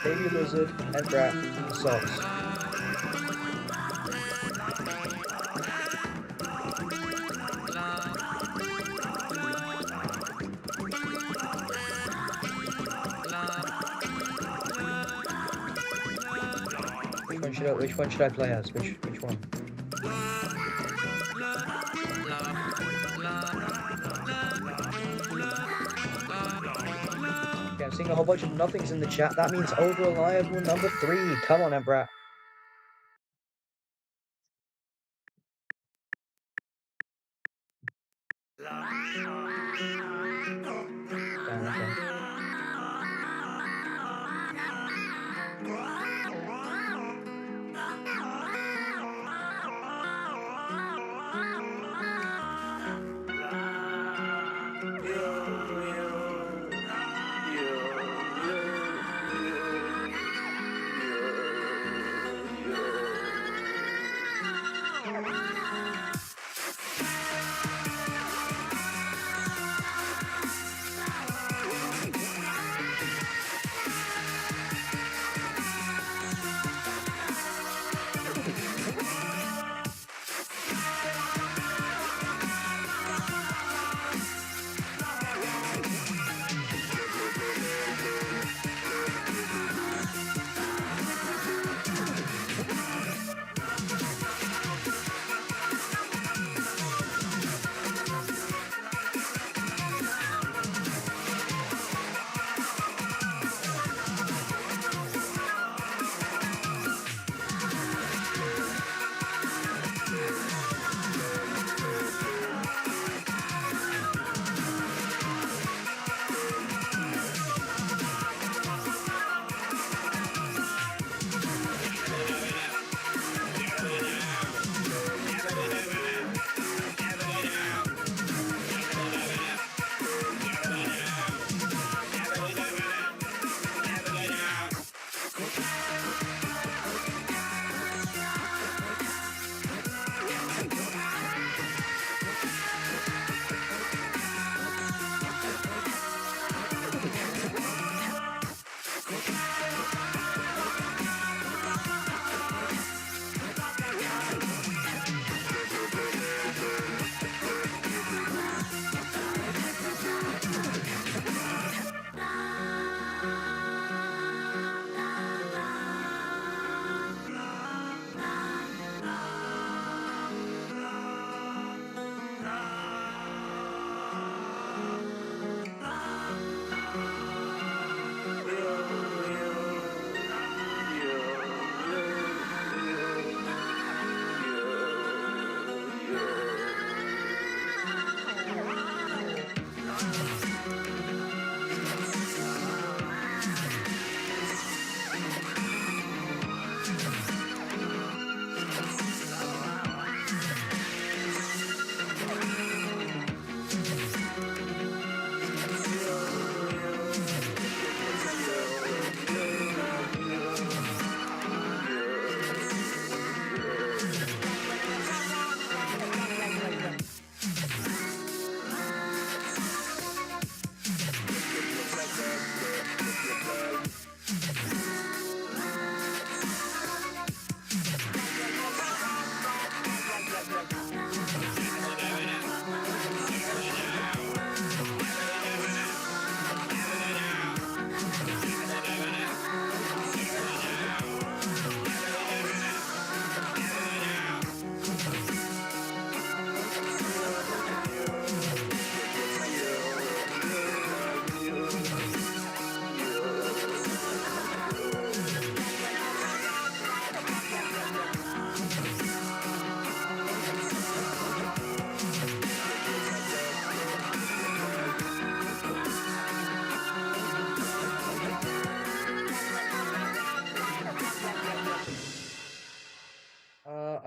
Baby Lizard, and Rat, and Socks. Which one should I play as? Which one? Okay, I'm seeing a whole bunch of nothings in the chat. That means Old Reliable number 3. Come on, Embrat. Damn, okay.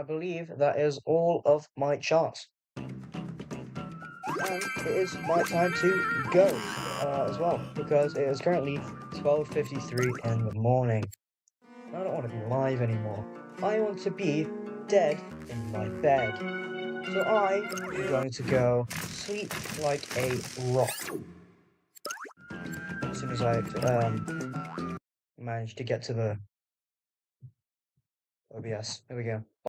I believe that is all of my charts. And it is my time to go as well, because it is currently 12:53 in the morning. I don't want to be live anymore. I want to be dead in my bed. So I am going to go sleep like a rock as soon as I manage to get to the OBS. There we go.